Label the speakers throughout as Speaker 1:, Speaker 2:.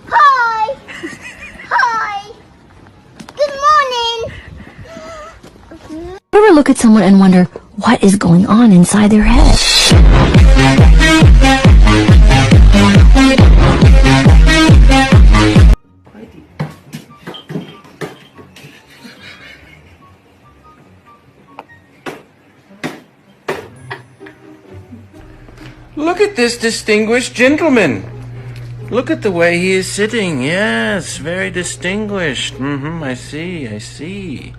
Speaker 1: Hi! Hi! Good morning!
Speaker 2: Ever look at someone and wonder what is going on inside their head?
Speaker 3: Look at this distinguished gentleman. Look at the way he is sitting. Yes, very distinguished. I see.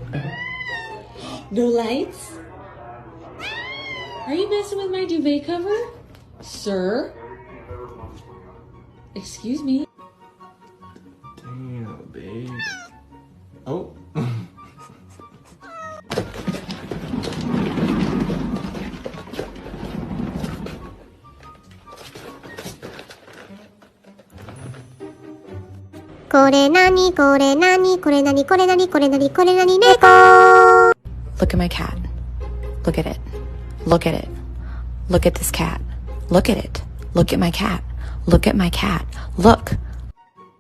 Speaker 4: No lights? Are you messing with my duvet cover? Sir? Excuse me?
Speaker 3: Damn, babe. Oh.
Speaker 1: Look at
Speaker 5: my cat. Look at it. Look at it. Look at this cat. Look at it. Look at my cat. Look at my cat. Look.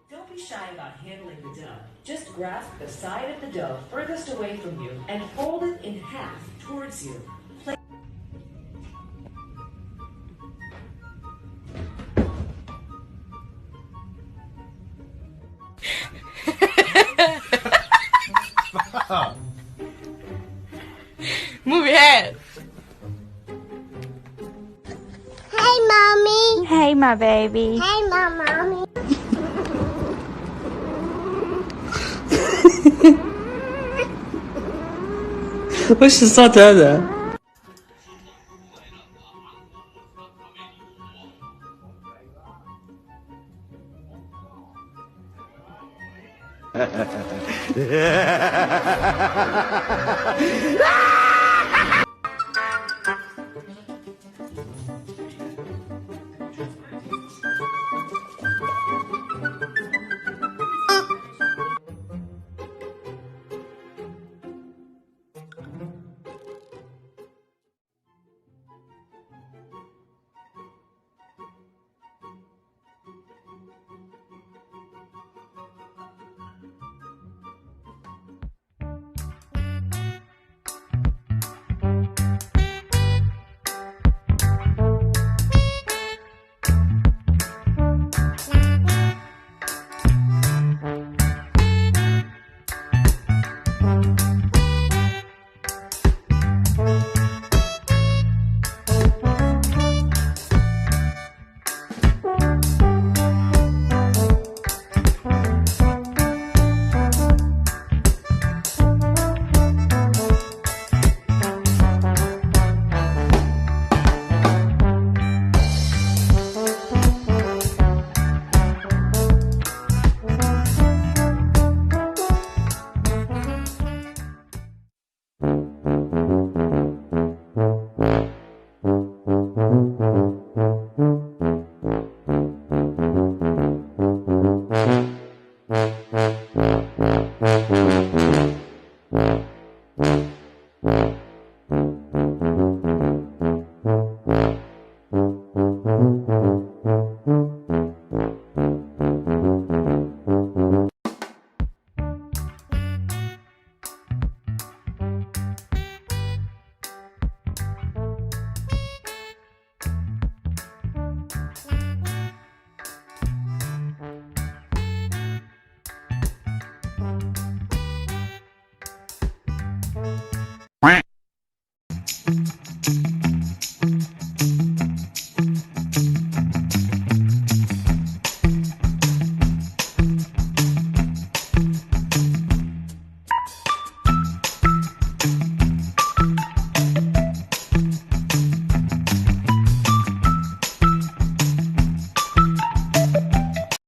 Speaker 6: Don't be shy about handling the dough. Just grasp the side of the dough furthest away from you and fold it in half towards you.
Speaker 4: Move your head.
Speaker 1: Hey, Mommy.
Speaker 7: Hey, my baby.
Speaker 1: Hey, Mommy.
Speaker 8: 我是啥子人？Ha